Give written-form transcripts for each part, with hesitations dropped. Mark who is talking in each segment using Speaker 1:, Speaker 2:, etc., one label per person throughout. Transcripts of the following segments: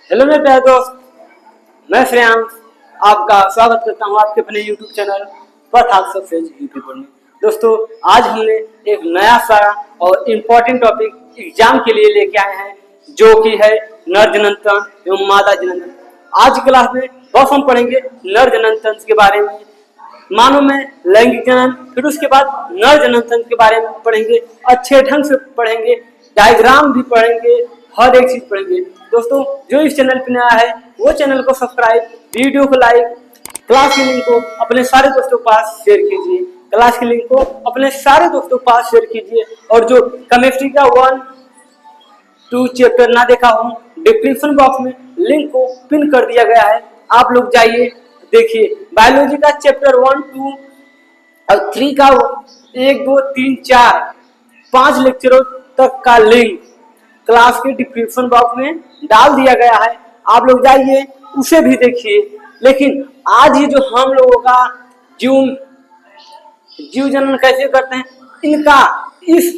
Speaker 1: Hello मेरे प्यारे दोस्त, मैं श्रेयांश आपका स्वागत करता हूं आपके अपने YouTube चैनल पथ सक्सेस यूपी में। दोस्तों, आज हमने एक नया सारा और इम्पोर्टेंट टॉपिक एग्जाम के लिए लेके आए हैं, जो कि है नर जनन तंत्र एवं मादा जनन तंत्र। आज की क्लास में बस हम पढ़ेंगे नर जनन तंत्र के बारे में, मानव में लैंगिक जनन, फिर उसके बाद नर जनन तंत्र के बारे में पढ़ेंगे, अच्छे ढंग से पढ़ेंगे, डायग्राम भी पढ़ेंगे, हर एक चीज पढ़ेंगे। दोस्तों, जो इस चैनल पे नया है वो चैनल को सब्सक्राइब, वीडियो को लाइक, क्लास के लिंक को अपने सारे दोस्तों के पास शेयर कीजिए, क्लास के लिंक को अपने सारे दोस्तों के पास शेयर कीजिए। और जो केमिस्ट्री का 1-2 चैप्टर ना देखा हो, डिस्क्रिप्शन बॉक्स में लिंक को पिन कर दिया गया है, आप लोग जाइए देखिए। बायोलॉजी का चैप्टर 1, 2 और 3 का 1, 2, 3, 4 5 लेक्चरों तक का लिंक क्लास के डिस्क्रिप्शन बॉक्स में डाल दिया गया है, आप लोग जाइए उसे भी देखिए। लेकिन आज ही जो हम लोगों का जीव जनन कैसे करते हैं, इनका इस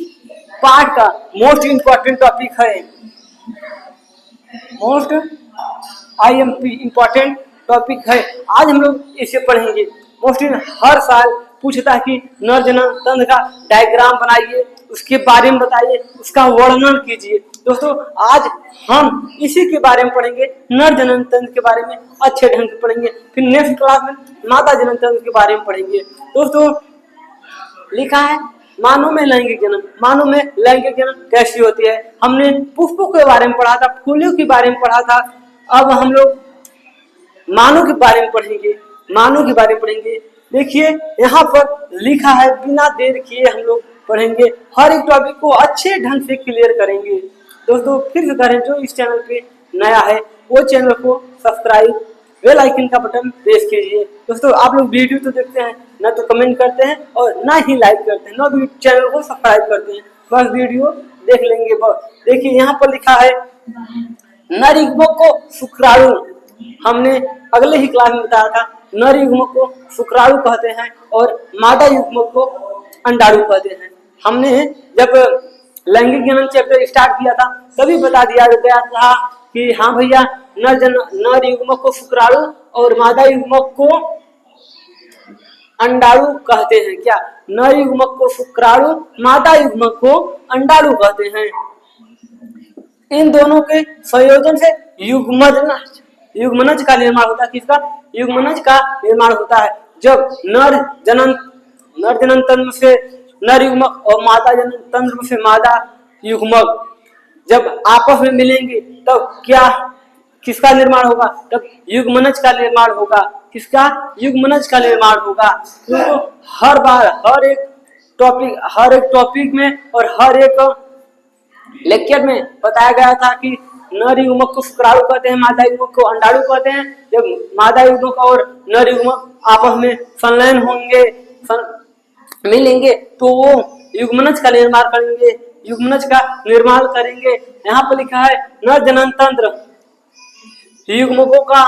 Speaker 1: पार्ट का मोस्ट इम्पोर्टेंट टॉपिक है, मोस्ट IMP इम्पोर्टेंट टॉपिक है। आज हम लोग इसे पढ़ेंगे। मोस्टली हर साल पूछता है कि नर जनन तंत्र का डायग्राम बनाइए, उसके बारे में बताइए, उसका वर्णन कीजिए। दोस्तों, आज हम इसी के बारे में पढ़ेंगे, नर जनन तंत्र के बारे में अच्छे ढंग से पढ़ेंगे। फिर नेक्स्ट क्लास में मादा जनन तंत्र के बारे में पढ़ेंगे। दोस्तों, लिखा है मानव में लैंगिक जनन। मानव में लैंगिक जनन कैसी होती है? हमने पुष्पों के बारे में पढ़ा था, फूलों के बारे में पढ़ा था। अब हम लोग मानव के बारे में पढ़ेंगे, मानव के बारे में पढ़ेंगे। देखिए यहाँ पर लिखा है, बिना देर किए हम लोग पढ़ेंगे, हर एक टॉपिक को अच्छे ढंग से क्लियर करेंगे। दोस्तों, फिर से करें, जो इस चैनल पे नया है वो चैनल को सब्सक्राइब, बेल आइकन का बटन प्रेस कीजिए। दोस्तों, आप लोग वीडियो तो देखते हैं ना, तो कमेंट करते हैं और ना ही लाइक करते हैं, ना भी चैनल को सब्सक्राइब करते हैं, बस वीडियो देख लेंगे बस। देखिए यहाँ पर लिखा है नर युग्मक को शुक्राणु। हमने अगले ही क्लास में बताया था, नर युग्मक को शुक्राणु कहते हैं और मादा युग्मक को अंडाणु कहते हैं। हमने जब लैंगिक जनन चैप्टर स्टार्ट किया था तभी बता दिया गया था कि हाँ भैया, नर युग्मक को शुक्राणु और मादा युग्मक को अंडाणु कहते हैं। क्या? नर युग्मक को शुक्राणु, मादा युग्मक को अंडाणु कहते हैं। इन दोनों के संयोजन से युग्मनज का निर्माण होता है। किसका? युग्मनज का निर्माण होता है। जब नर जनन तंत्र से नर युग्मक और मादा जनन तंत्र से मादा युग्मक जब आपस में मिलेंगे तब क्या किसका निर्माण होगा? तब युग्मनज का निर्माण होगा। किसका? युग्मनज का निर्माण होगा। तो हर बार हर एक टॉपिक में और हर एक लेक्चर में बताया गया था कि नर युग्मक को शुक्राणु कहते हैं, मादा युग्मक को अंडाणु कहते हैं। जब मादा युग्मक और नर युग्मक आपस में संलयन होंगे, मिलेंगे, तो वो युग्मनज का निर्माण करेंगे, युग्मनज का निर्माण करेंगे। यहाँ पर लिखा है नर जनन तंत्र युग्मकों का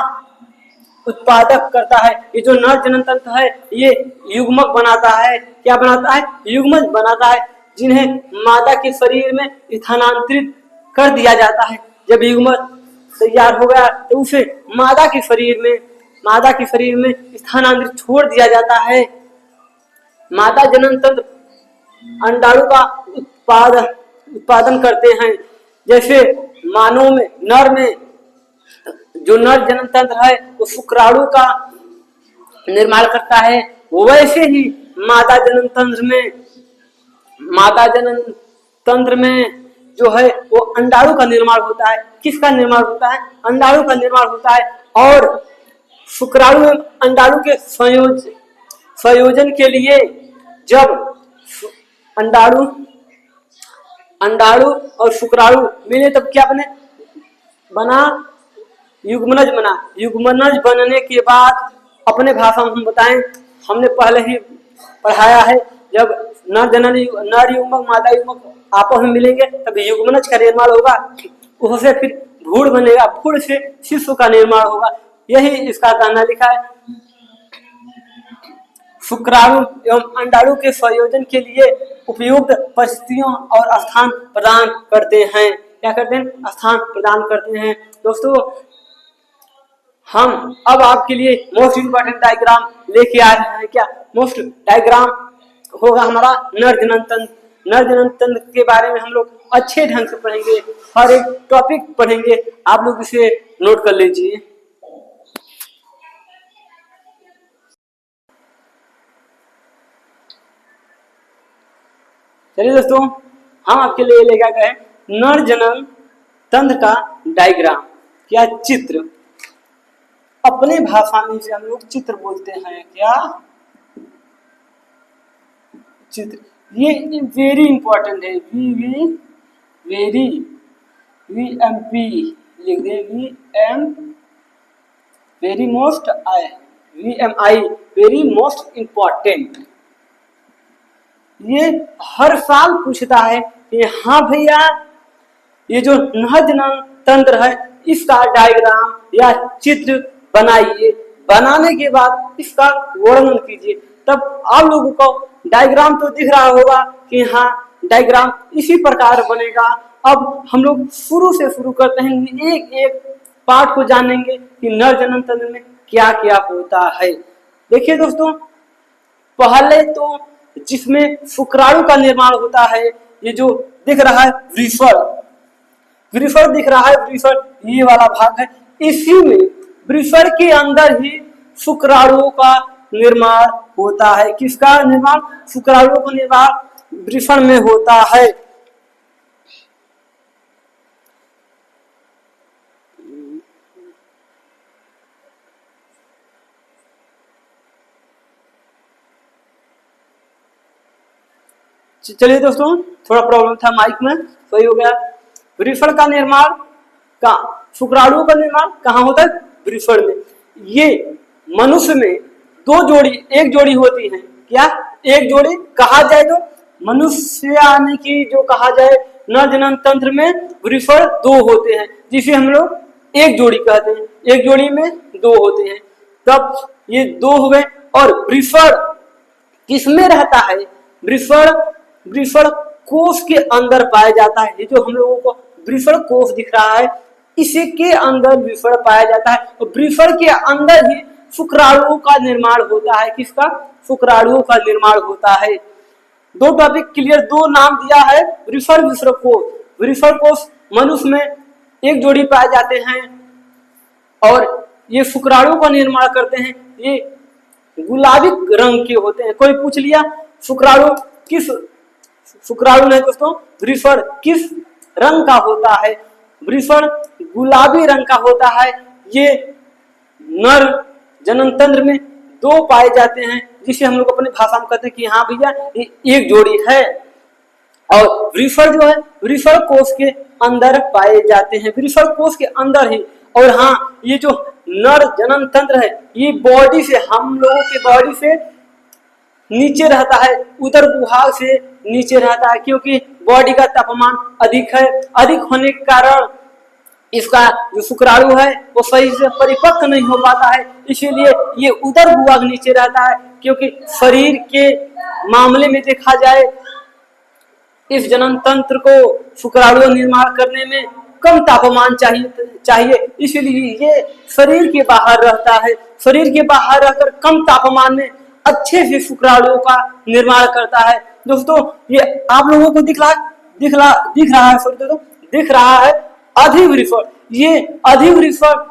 Speaker 1: उत्पादक करता है। ये जो नर जनन तंत्र है ये युग्मक बनाता है। क्या बनाता है? युग्मज बनाता है, जिन्हें मादा के शरीर में स्थानांतरित कर दिया जाता है। जब युग्मज तैयार हो गया तो उसे मादा के शरीर में स्थानांतरित छोड़ दिया जाता है। मादा जनन तंत्र अंडाणु का उत्पादन करते हैं। जैसे मानव में, नर में जो नर जनन तंत्र है वो शुक्राणु का निर्माण करता है, वैसे ही मादा जनन तंत्र में जो है वो अंडाणु का निर्माण होता है। किसका निर्माण होता है? अंडाणु का निर्माण होता है। और शुक्राणु एवं अंडाणु के संयोजन के लिए जब अंडाणु और शुक्राणु मिले तब क्या बना? युग्मनज बना। युग्मनज बनने के बाद अपने भाषा में हम बताएं, हमने पहले ही पढ़ाया है, जब नर युग्मक मादा युग्मक आपस में मिलेंगे तब युग्मनज का निर्माण होगा, उससे फिर भ्रूण बनेगा, भ्रूण से शिशु का निर्माण होगा। यही इसका कहना लिखा है। शुक्राणु एवं अंडाणु के संयोजन के लिए उपयुक्त परिस्थितियों और स्थान प्रदान करते हैं। क्या करते हैं? स्थान प्रदान करते हैं। दोस्तों, हम अब आपके लिए मोस्ट इंपॉर्टेंट डायग्राम लेके आ रहे हैं। क्या मोस्ट डायग्राम होगा हमारा नर जनन तंत्र। नर जनन तंत्र के बारे में हम लोग अच्छे ढंग से पढ़ेंगे, हर एक टॉपिक पढ़ेंगे, आप लोग इसे नोट कर लीजिए। चलिए दोस्तों, हम आपके लिए लेकर गए नर जनन तंत्र का डायग्राम, क्या चित्र। अपने भाषा में इसे हम लोग चित्र बोलते हैं। क्या चित्र, ये वेरी इंपॉर्टेंट है। वेरी VMP लिख दे, very most VMI very most important. ये हर साल पूछता है कि हाँ भैया, ये जो नर जनन तंत्र है इसका डायग्राम या चित्र बनाइए, बनाने के बाद इसका वर्णन कीजिए। तब आप लोगों को डायग्राम तो दिख रहा होगा कि हाँ डायग्राम इसी प्रकार बनेगा। अब हम लोग शुरू से शुरू करते हैं, एक एक पार्ट को जानेंगे कि नर जनन तंत्र में क्या क्या होता है। देखिए दोस्तों, पहले तो जिसमें शुक्राणु का निर्माण होता है, ये जो दिख रहा है वृषण दिख रहा है, वृषण ये वाला भाग है, इसी में वृषण के अंदर ही शुक्राणुओं का निर्माण होता है। किसका निर्माण? शुक्राणुओं का निर्माण वृषण में होता है। चलिए दोस्तों, थोड़ा प्रॉब्लम था माइक में, सही हो गया। वृषण का निर्माण का शुक्राणुओं का निर्माण कहाँ होता है? वृषण में। ये मनुष्य में एक जोड़ी होती है। क्या एक जोड़ी कहा जाए तो मनुष्य यानी कि जो कहा जाए नर जनन तंत्र में वृषण 2 होते हैं, जिसे हम लोग एक जोड़ी कहते हैं। एक जोड़ी में 2 होते हैं, तब ये 2 हो गए। और वृषण किसमें रहता है? वृषण कोश के अंदर पाया जाता है। ये जो हम लोगों को वृषण कोश दिख रहा है, इसी के अंदर वृषण पाया जाता है। और वृषण के अंदर ही शुक्राणुओं का निर्माण होता है। किसका? शुक्राणुओं का निर्माण होता है। 2 टॉपिक क्लियर, 2 नाम दिया है, वृषण कोश। वृषण कोश मनुष्य में एक जोड़ी पाए जाते हैं और ये शुक्राणु का निर्माण करते हैं। ये गुलाबी रंग के होते हैं। कोई पूछ लिया शुक्राणु नहीं दोस्तों, वृषण किस रंग का होता है? वृषण गुलाबी रंग का होता है। ये नर जनन तंत्र में 2 पाए जाते हैं, जिसे हम लोग अपनी भाषा में कहते हैं कि हाँ भैया ये एक जोड़ी है। और वृषण जो है वृषण कोश के अंदर पाए जाते हैं, वृषण कोश के अंदर ही। और हाँ, ये जो नर जनन तंत्र है, ये बॉडी से, हम लोगों के बॉडी से नीचे रहता है, उदर गुहा से नीचे रहता है, क्योंकि बॉडी का तापमान अधिक है। अधिक होने के कारण इसका जो शुक्राणु है वो सही से परिपक्व नहीं हो पाता है, इसीलिए ये उदर गुहा के नीचे रहता है। क्योंकि शरीर के मामले में देखा जाए, इस जनन तंत्र को शुक्राणु निर्माण करने में कम तापमान चाहिए, इसलिए ये शरीर के बाहर रहता है। शरीर के बाहर रहकर कम तापमान में अच्छे से शुक्राणुओं का निर्माण करता है। दोस्तों, ये आप लोगों को दिख रहा है अधिवृषण। ये अधिवृषण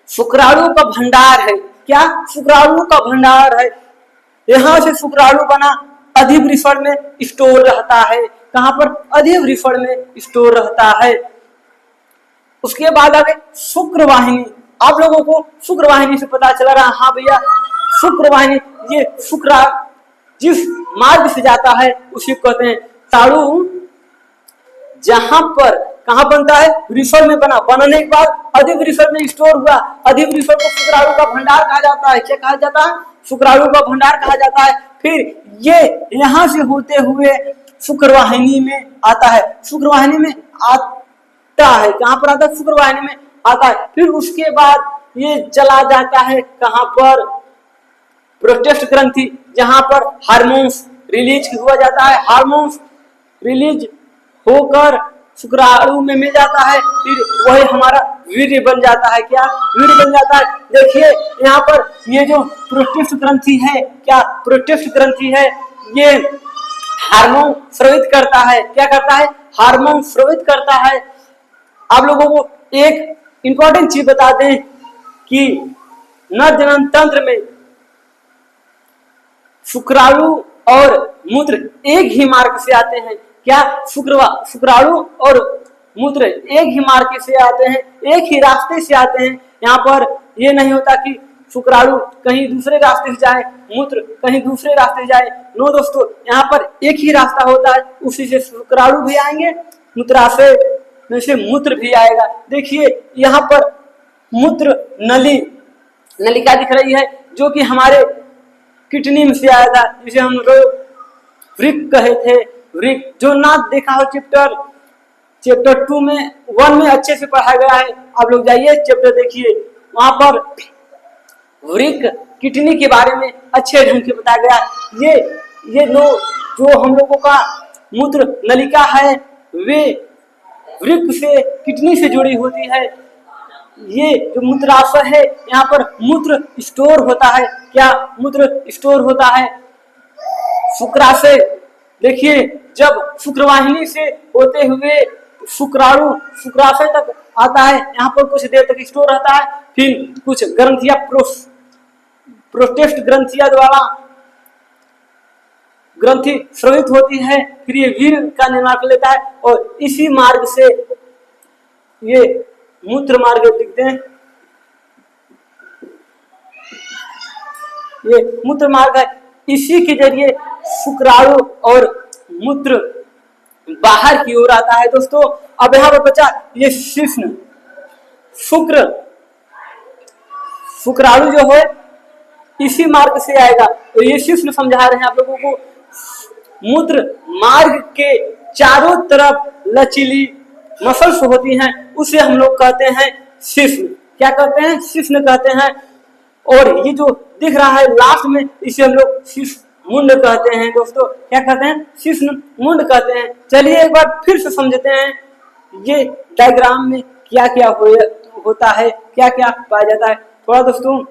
Speaker 1: शुक्राणु का भंडार है। क्या? शुक्राणु का भंडार है। यहाँ से शुक्राणु बना अधिवृषण में स्टोर रहता है। कहाँ पर? अधिवृषण में स्टोर रहता है। उसके बाद आगे शुक्रवाहिनी। आप लोगों को शुक्रवाहिनी से पता चला रहा, हाँ भैया शुक्रवाहिनी, ये शुक्र जिस मार्ग से जाता है उसी को कहते हैं ताड़ू। जहां पर कहाँ बनता है? वृषण में बना, बनने के बाद अधिवृषण में स्टोर हुआ। अधिवृषण को शुक्राणु का भंडार कहा जाता है। क्या कहा जाता है? शुक्राणु का भंडार कहा जाता है। फिर ये यहाँ से होते हुए शुक्रवाहिनी में आता है। शुक्रवाहिनी में आता है, कहाँ पर आता है? शुक्रवाहिनी में आता है। फिर उसके बाद ये चला जाता है कहाँ पर? प्रोस्टेट ग्रंथि, जहां पर हार्मोन्स रिलीज हुआ जाता है। हार्मोन्स रिलीज होकर शुक्राणु में मिल जाता है। फिर वही हमारा वीर्य बन जाता है। क्या वीर्य बन जाता है? देखिए यहाँ पर ये जो प्रोस्टेट ग्रंथि है, क्या प्रोस्टेट ग्रंथि है, ये हार्मोन स्रावित करता है। क्या करता है? हार्मोन स्रावित करता है। आप लोगों को एक इंपॉर्टेंट चीज बता दें कि नर जनन तंत्र में शुक्राणु और मूत्र एक ही मार्ग से आते हैं। क्या शुक्राणु और मूत्र एक ही मार्ग से आते हैं, एक ही रास्ते से आते हैं। यहाँ पर ये नहीं होता कि शुक्राणु कहीं दूसरे रास्ते से जाए, मूत्र कहीं दूसरे रास्ते से जाए। नो दोस्तों, यहाँ पर एक ही रास्ता होता है, उसी से शुक्राणु भी आएंगे, मूत्राशय में से मूत्र भी आएगा। देखिए यहाँ पर मूत्र नलिका दिख रही है, जो कि हमारे किडनी में से आया था, जिसे हम लोग वृक्क कहे थे। वृक्क जो ना देखा हो चैप्टर 2 में 1 में अच्छे से पढ़ा गया है, आप लोग जाइए चैप्टर देखिए, वहां पर वृक्क किडनी के बारे में अच्छे ढंग से बताया गया। ये जो हम लोगों का मूत्र नलिका है, वे वृक्क से किडनी से जुड़ी होती है। ये जो मूत्राशय है, यहाँ पर मूत्र स्टोर होता है। क्या मूत्र स्टोर होता है? शुक्राशय देखिए, जब शुक्रवाहिनी से होते हुए शुक्राणु शुक्राशय तक आता है, यहाँ पर कुछ देर तक स्टोर रहता है, फिर कुछ ग्रंथियां प्रोस्टेट ग्रंथियां द्वारा ग्रंथि स्रावित होती है, फिर ये वीर्य का निर्माण कर लेता है, और इसी मार्ग से ये मूत्र मार्ग लिखते हैं, ये मूत्र मार्ग है। इसी के जरिए शुक्राणु और मूत्र बाहर की ओर आता है। दोस्तों अब यहाँ पर बचा ये शिश्न, शुक्राणु जो है इसी मार्ग से आएगा, और ये शिश्न समझा रहे हैं आप लोगों को। मूत्र मार्ग के चारों तरफ लचीली मसल्स होती हैं, उसे हम लोग कहते हैं शिश्न। क्या कहते हैं? शिश्न कहते हैं। और ये जो दिख रहा है लास्ट में, इसे हम लोग शिश्न मुंड कहते हैं। दोस्तों क्या कहते हैं? शिश्न मुंड कहते हैं। चलिए एक बार फिर से समझते हैं, ये डायग्राम में क्या क्या होता है, क्या क्या पाया जाता है। थोड़ा दोस्तों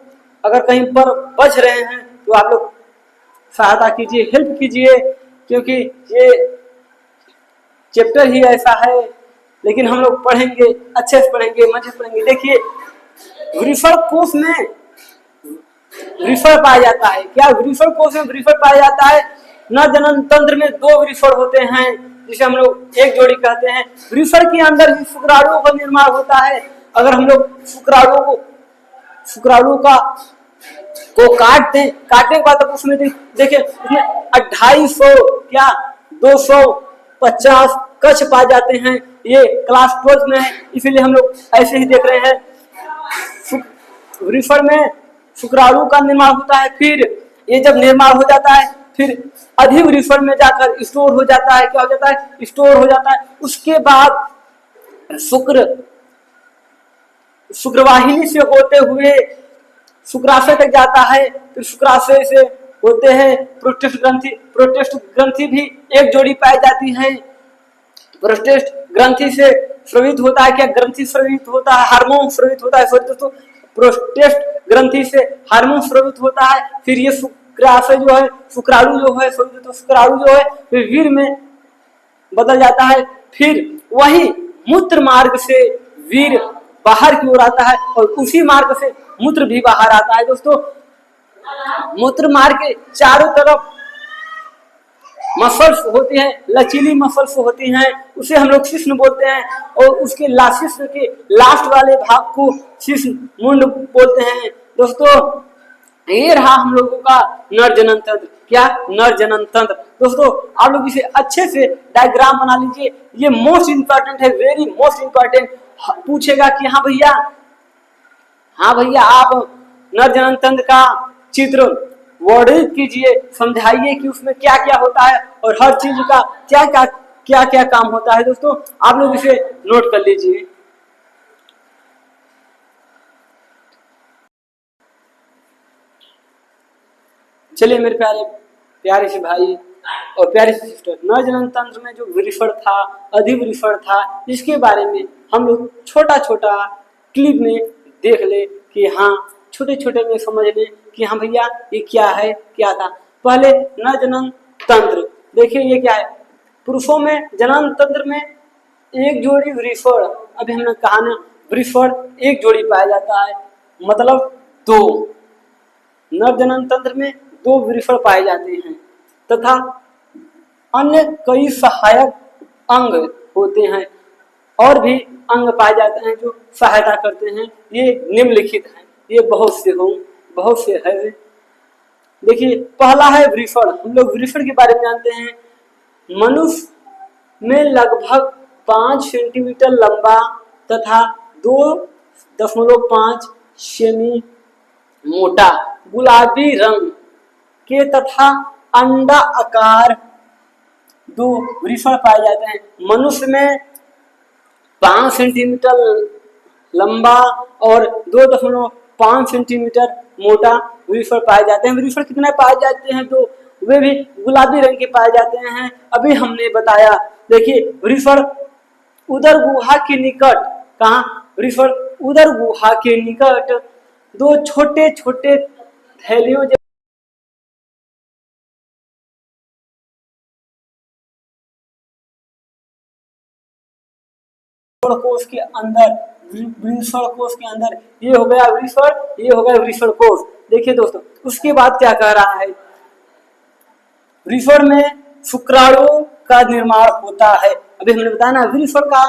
Speaker 1: अगर कहीं पर बच रहे हैं तो आप लोग सहायता कीजिए, हेल्प कीजिए, क्योंकि ये चैप्टर ही ऐसा है। लेकिन हम लोग पढ़ेंगे, अच्छे से पढ़ेंगे, मजे से पढ़ेंगे। देखिए वृषण कोश में वृषण पाया जाता है। क्या वृषण कोश में वृषण पाया जाता है? नर जनन तंत्र में 2 वृषण होते हैं, जिसे हम लोग एक जोड़ी कहते हैं। वृषण के अंदर ही शुक्राणुओं का निर्माण होता है। अगर हम लोग शुक्राणु को काटने के बाद उसमें देखिए उसमें 250 क्या 250 कक्ष पाए जाते हैं। ये क्लास 12 में है, इसीलिए हम लोग ऐसे ही देख रहे हैं। वृषण में शुक्राणु का निर्माण होता है, फिर ये जब निर्माण हो जाता है, फिर अधिक वृषण में जाकर स्टोर हो जाता है। क्या हो जाता है? स्टोर हो जाता है। उसके बाद शुक्रवाहिनी से होते हुए शुक्राशय तक जाता है, फिर शुक्राशय से होते हैं प्रोस्टेट ग्रंथि। प्रोस्टेट ग्रंथि भी एक जोड़ी पाई जाती है। प्रोस्टेट ग्रंथि से स्रावित होता है। क्या ग्रंथि स्रावित होता है? हार्मोन स्रावित होता है। सॉरी दोस्तों, प्रोस्टेट ग्रंथि से हार्मोन स्रावित होता है। फिर ये शुक्राशय जो है, शुक्राणु जो है, शुक्राणु जो है वीर्य में बदल जाता है। फिर वही मूत्र मार्ग से वीर्य बाहर की ओर आता है, और उसी मार्ग से मूत्र भी बाहर आता है। दोस्तों मूत्र मार्ग के चारों तरफ मसल्स होती हैं, लचीली मसल्स होती हैं, उसे हम लोग शिश्न बोलते हैं। और उसके शिश्न के लास्ट वाले भाग को शिश्न मुंड बोलते हैं। दोस्तों ये रहा हम लोगों का नर जनन तंत्र। क्या? नर जनन तंत्र। दोस्तों आप लोग इसे अच्छे से डायग्राम बना लीजिए, ये मोस्ट इंपॉर्टेंट है, वेरी मोस्ट इंपॉर्टेंट। पूछेगा कि हाँ भैया आप नर जनन तंत्र का चित्र वर्णित कीजिए, समझाइए कि उसमें क्या क्या होता है और हर चीज का क्या क्या काम होता है। दोस्तों आप लोग इसे नोट कर लीजिए। चलिए मेरे प्यारे से भाई और प्यारे से सिस्टर, नर जनन तंत्र में जो वृषण था, अधिवृषण था, इसके बारे में हम लोग छोटा छोटा क्लिप में देख ले कि हाँ छोटे छोटे में समझ ले कि हाँ भैया ये क्या है क्या था। पहले नर जनन तंत्र, देखिए ये क्या है। पुरुषों में जनन तंत्र में एक जोड़ी वृषण, अभी हमने कहा ना वृषण एक जोड़ी पाया जाता है, मतलब दो। नर जनन तंत्र में दो वृषण पाए जाते हैं तथा अन्य कई सहायक अंग होते हैं और भी अंग पाए जाते हैं जो सहायता करते हैं। ये निम्नलिखित हैं, ये बहुत से है। देखिए पहला है वृषण। हम लोग वृषण के बारे में जानते हैं। मनुष्य में लगभग 5 सेंटीमीटर लंबा तथा 2.5 सेमी मोटा गुलाबी रंग के तथा अंडा आकार दो वृषण पाए जाते हैं। मनुष्य में 5 सेंटीमीटर लंबा और 2.5 सेंटीमीटर मोटा वृषण पाए जाते हैं। वृषण कितने पाए जाते हैं? तो वे भी गुलाबी रंग के पाए जाते हैं। अभी हमने बताया, देखिए वृषण उदर गुहा के निकट, कहा वृषण उदर गुहा के निकट दो छोटे छोटे थैलियों कोश के अंदर, वृषण कोश के अंदर, ये हो गया वृषण, ये हो गया वृषण कोश। देखिए दोस्तों उसके बाद क्या कह रहा है, वृषण में शुक्राणु का निर्माण होता है। अभी हमने बताया ना वृषण का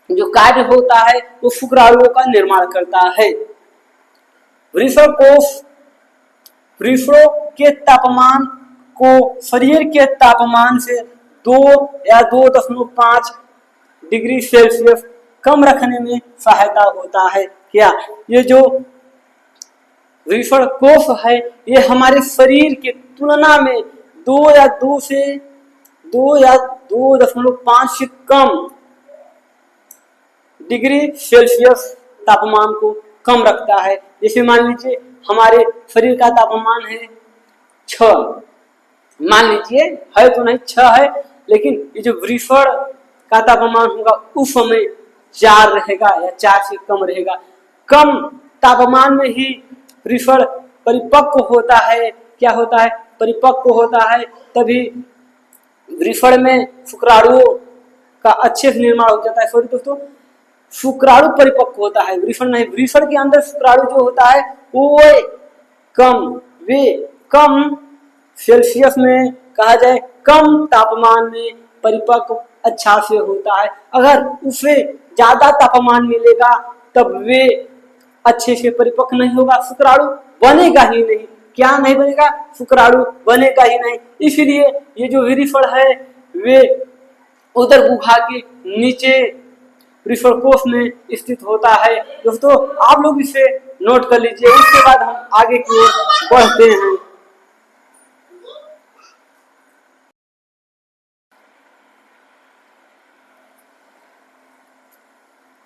Speaker 1: जो कार्य होता है वो शुक्राणुओं का निर्माण करता है। वृषण कोश वृषणों के तापमान को शरीर के तापमान से 2 या 2.5 डिग्री सेल्सियस कम रखने में सहायता होता है। क्या ये जो वृषण कोश है ये हमारे शरीर के तुलना में 2 या 2.5 से कम डिग्री सेल्सियस तापमान को कम रखता है। जैसे मान लीजिए हमारे शरीर का तापमान है 6, मान लीजिए है तो नहीं 6 है, लेकिन ये जो वृषण का तापमान होगा उस समय 4 रहेगा या 4 से कम रहेगा। कम तापमान में ही वृषण परिपक्व होता है। क्या होता है? परिपक्व होता है। तभी वृषण में शुक्राणुओं का अच्छे से निर्माण हो जाता है। सॉरी दोस्तों, शुक्राणु परिपक्व होता है, वृषण नहीं। वृषण के अंदर शुक्राणु जो होता है वो कम सेल्सियस में, कहा जाए कम तापमान में परिपक्व अच्छा से होता है। अगर उसे ज्यादा तापमान मिलेगा तब वे अच्छे से परिपक्व नहीं होगा, शुक्राणु बनेगा ही नहीं। क्या नहीं बनेगा? शुक्राणु बनेगा ही नहीं। इसलिए ये जो वृषण है वे उदर गुहा के नीचे वृषण कोश में स्थित होता है। दोस्तों आप लोग इसे नोट कर लीजिए, उसके बाद हम आगे की ओर बढ़ते हैं।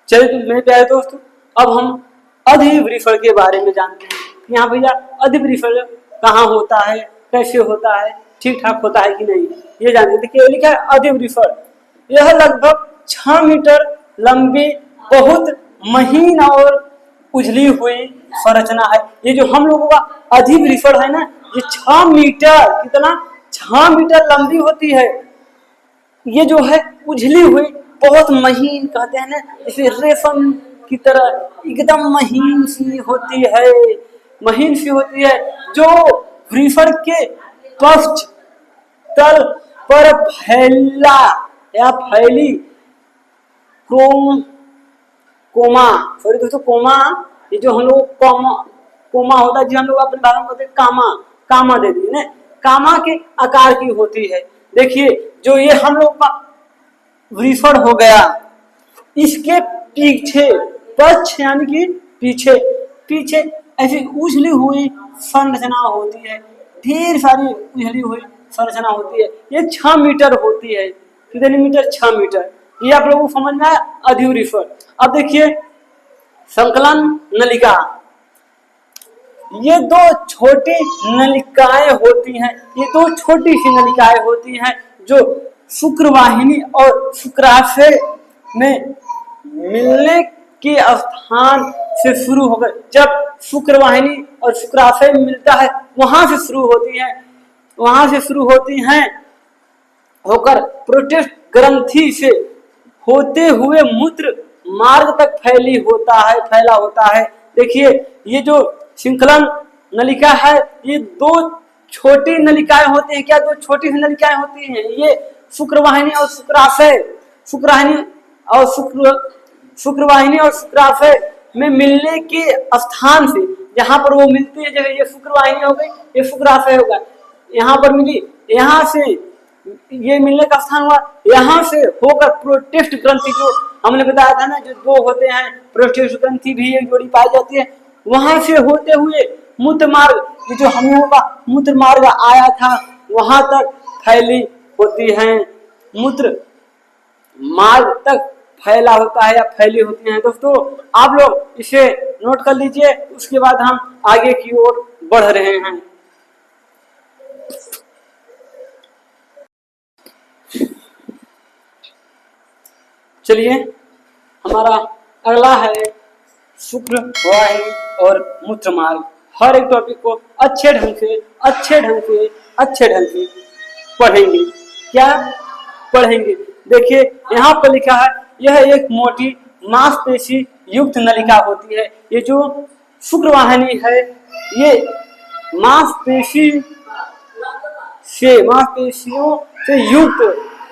Speaker 1: चलिए तो मेरे प्यारे दोस्तों, अब हम अधिवृषण के बारे में जानते हैं। यहाँ भैया अधिवृषण कहाँ होता है, कैसे होता है, ठीक ठाक होता है कि नहीं, ये जानते हैं। देखिए लिखा है अधिवृषण, यह लगभग 6 मीटर लंबी बहुत महीन और उजली हुई संरचना है। ये जो हम लोगों का अधिवृषण है ना, ये 6 मीटर, कितना 6 मीटर लंबी होती है। ये जो है उजली हुई बहुत महीन, कहते हैं ना जैसे रेशम की तरह एकदम महीन सी होती है, महीन सी होती है। जो वृषण के पृष्ठ तल पर फैला या फैली कोमा, सॉरी दोस्तों कोमा, ये जो हम लोग कोमा होता है, जो हम लोग अपने भाषा में कहते हैं कामा दे दी ना, कामा के आकार की होती है। देखिए जो ये हम लोग का वृषण हो गया, इसके पीछे पक्ष यानी कि पीछे ऐसी उजली हुई संरचना होती है, ढेर सारी उजली हुई संरचना होती है। ये 6 मीटर होती है। कितने मीटर? 6 मीटर। ये आप लोगों को समझ में आया अधिवृषण। अब देखिए संकलन नलिका, ये 2 छोटी नलिकाएं होती हैं। ये 2 छोटी सी नलिकाएं होती हैं जो शुक्रवाहिनी और शुक्राशय में मिलने के स्थान से शुरू होकर जब शुक्रवाहिनी और शुक्राशय मिलता है वहां से शुरू होती है, वहां से शुरू होती हैं होकर प्रोस्टेट ग्रंथि से होते हुए मूत्र मार्ग तक फैला होता है। देखिए ये जो श्रृंखलन नलिका है ये दो छोटी नलिकाएं होती हैं। क्या दो छोटी सी नलिकाएं होती हैं? ये शुक्रवाहिनी और शुक्राशय, शुक्रवाहिनी और शुक्राशय में मिलने के स्थान से जहां पर वो मिलती है, जगह ये शुक्रवाहिनी हो गई, ये शुक्राशय होगा, यहाँ पर मिली, यहाँ से ये मिलने का स्थान हुआ, यहाँ से होकर प्रोस्टेट ग्रंथि जो हमने बताया था ना, जो दो होते हैं प्रोस्टेट ग्रंथि भी एक जोड़ी पाई जाती है, वहां से होते हुए मूत्र मार्ग, ये जो हम लोगों का मूत्र मार्ग आया था वहां तक फैली होती है, मूत्र मार्ग तक फैला होता है या फैली होती हैं। दोस्तों आप लोग इसे नोट कर लीजिए, उसके बाद हम आगे की ओर बढ़ रहे हैं। चलिए हमारा अगला है शुक्रवाहिनी और मूत्र मार्ग। हर एक टॉपिक को अच्छे ढंग से पढ़ेंगे। क्या पढ़ेंगे? देखिए यहाँ पर लिखा है यह एक मोटी मांसपेशी युक्त नलिका होती है। ये जो शुक्रवाहिनी है ये मांसपेशियों से युक्त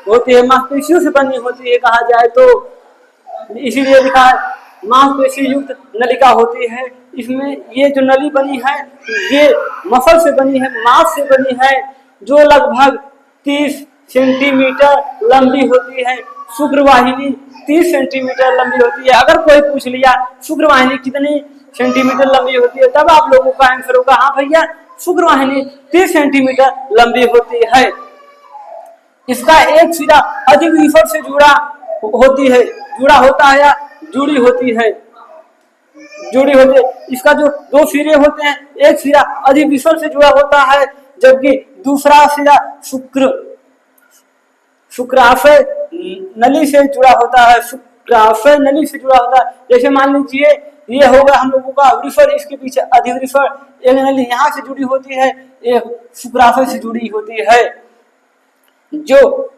Speaker 1: होती है, मांसपेशियों से बनी होती है कहा जाए तो, इसीलिए लिखा है मांसपेशी युक्त नलिका होती है। इसमें ये जो नली बनी है ये मसल से बनी है, मांस से बनी है, जो लगभग 30 सेंटीमीटर लंबी होती है। शुक्रवाहिनी 30 सेंटीमीटर लंबी होती है। अगर कोई पूछ लिया शुक्रवाहिनी कितनी सेंटीमीटर लंबी होती है, तब आप लोगों का आंसर होगा हाँ भैया शुक्रवाहिनी 30 सेंटीमीटर लंबी होती है। इसका एक सिरा अधिविषर से जुड़ा होता है या जुड़ी होती है। इसका जो दो सिरे होते हैं, एक सिरा अधिविषर से जुड़ा होता है जबकि दूसरा सिरा शुक्राशय नली से जुड़ा होता है। शुक्राशय नली से जुड़ा होता है। जैसे मान लीजिए ये होगा हम लोगों का वृषण, इसके पीछे अधिवृषण, एक नली यहाँ से जुड़ी होती है, एक शुक्राशय से जुड़ी होती है, जो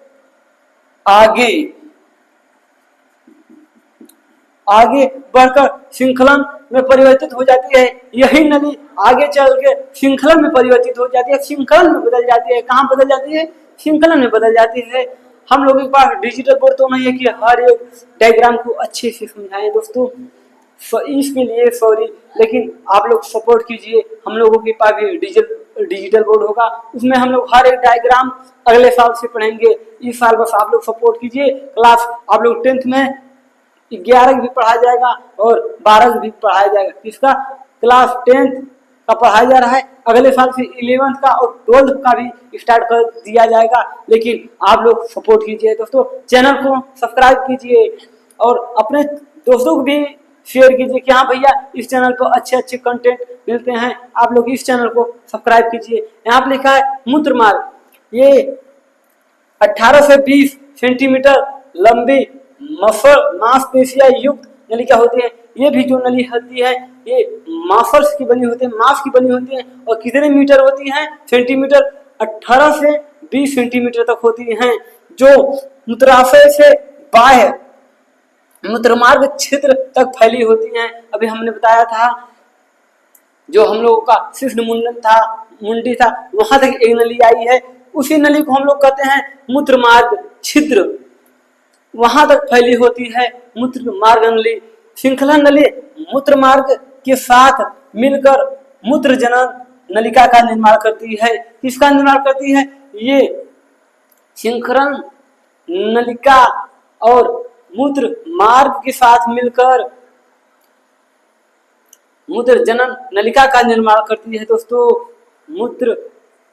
Speaker 1: आगे बढ़कर श्रृंखलन में परिवर्तित हो जाती है। यही नली आगे चल के श्रृंखलन में परिवर्तित हो जाती है, श्रृंखलन में बदल जाती है। कहाँ बदल जाती है? श्रृंखलन में बदल जाती है। हम लोगों के पास डिजिटल बोर्ड तो नहीं है कि हर एक डायग्राम को अच्छे से समझाएं दोस्तों, इसके लिए सॉरी, लेकिन आप लोग सपोर्ट कीजिए। हम लोगों के पास भी डिजिटल बोर्ड होगा, उसमें हम लोग हर एक डायग्राम अगले साल से पढ़ेंगे। इस साल बस आप लोग सपोर्ट कीजिए। क्लास आप लोग 10th में 11 भी पढ़ाया जाएगा और 12 भी पढ़ाया जाएगा। इसका क्लास 10th का पढ़ाया जा रहा है, अगले साल से 11th का और 12th का भी स्टार्ट कर दिया जाएगा। लेकिन आप लोग सपोर्ट कीजिए दोस्तों, चैनल को सब्सक्राइब कीजिए और अपने दोस्तों को भी शेयर कीजिए कि हाँ भैया इस चैनल पर अच्छे कंटेंट मिलते हैं, आप लोग इस चैनल को सब्सक्राइब कीजिए। यहाँ पर लिखा है मूत्र मार्ग, ये 18 से 20 सेंटीमीटर लंबी मांसपेशियां युक्त नलिका होती है। ये भी जो नली होती है ये मांसल्स की बनी होती है, मांस की बनी होती है। और कितने मीटर होती है? सेंटीमीटर 18 से 20 सेंटीमीटर तक होती हैं, जो मूत्राशय से बाह्य मूत्रमार्ग क्षेत्र तक फैली होती हैं। अभी हमने बताया था जो हम लोगों का शिश्न मुंडी था वहां तक एक नली आई है, उसी नली को हम लोग कहते हैं मूत्रमार्ग छिद्र, वहां तक फैली होती है मूत्र मार्ग नली। श्रृंखला नली मूत्र मार्ग के साथ मिलकर मूत्र जनन नलिका का निर्माण करती है। किसका निर्माण करती है? ये श्रृंखला नलिका और मूत्र मार्ग के साथ मिलकर मूत्र जनन नलिका का निर्माण करती है। दोस्तों मूत्र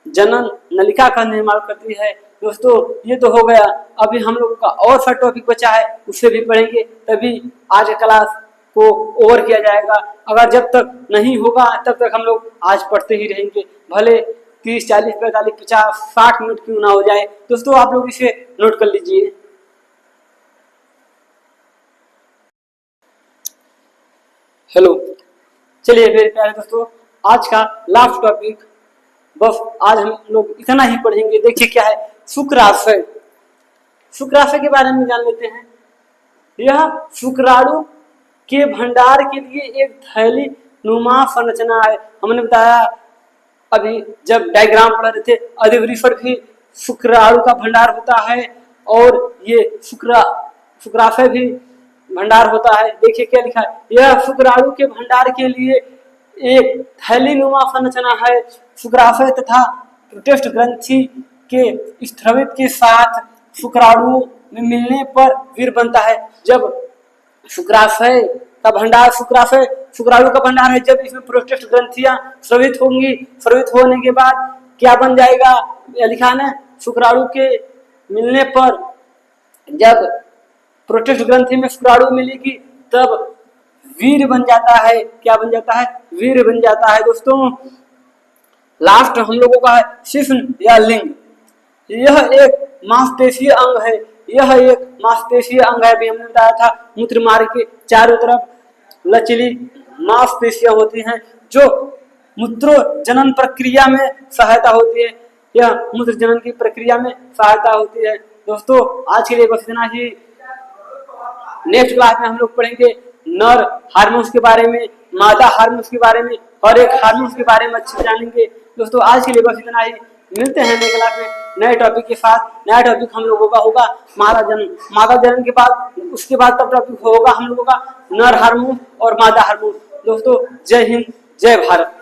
Speaker 1: जनन नलिका का निर्माण करती है। दोस्तों ये तो हो गया, अभी हम लोगों का और सा टॉपिक बचा है, उसे भी पढ़ेंगे, तभी आज क्लास को ओवर किया जाएगा। अगर जब तक नहीं होगा तब तक हम लोग आज पढ़ते ही रहेंगे, भले 30, 40, 45, 50, 60 मिनट क्यों ना हो जाए। दोस्तों आप लोग इसे नोट कर लीजिए। हेलो, चलिए मेरे प्यारे दोस्तों, आज का लास्ट टॉपिक, बस आज हम लोग इतना ही पढ़ेंगे। देखिए क्या है, शुक्राशय। शुक्राशय के बारे में जान लेते हैं। यह शुक्राणु के भंडार के लिए एक थैली नुमा संरचना है। हमने बताया अभी जब डायग्राम पढ़ रहे थे, अधिवृषण पर भी शुक्राणु का भंडार होता है और ये शुक्राशय भी भंडार होता है। देखिए क्या लिखा है, यह शुक्राणु के भंडार के लिए एक थैलीनुमा संरचना है। शुक्राशय तथा प्रोटेस्ट ग्रंथि के स्त्रवित के साथ शुक्राणु में मिलने पर वीर बनता है। जब शुक्राशय का भंडार, शुक्राणु का भंडार है, जब इसमें प्रोटेस्ट ग्रंथियां स्रवित होंगी, स्रवित होने के बाद क्या बन जाएगा, लिखा है शुक्राणु के मिलने पर जब प्रोटेस्ट ग्रंथि में शुक्राणु मिलेगी तब वीर बन जाता है। क्या बन जाता है, वीर बन जाता है। दोस्तों लास्ट हम लोगों का है शिश्न या लिंग। यह एक मांसपेशीय अंग है, यह एक मांसपेशीय अंग है। अभी हमने बताया था मूत्र मार्ग के चारों तरफ लचीली मांसपेशियां होती हैं जो मूत्र जनन प्रक्रिया में सहायता होती है। यह मूत्र जनन की प्रक्रिया में सहायता होती है। दोस्तों आज के लिए बस इतना ही। नेक्स्ट क्लास में हम लोग पढ़ेंगे नर हार्मोन्स के बारे में, मादा हार्मोन्स के बारे में, और एक हार्मोन्स के बारे में अच्छे से जानेंगे। दोस्तों आज के लिए बस इतना ही। मिलते हैं नए क्लास में नए टॉपिक के साथ। नया टॉपिक हम लोगों का होगा मादा जन्म। मादा जन्म के बाद उसके बाद तब टॉपिक होगा हम लोगों का नर हार्मोन और मादा हार्मोन। दोस्तों जय हिंद, जय भारत।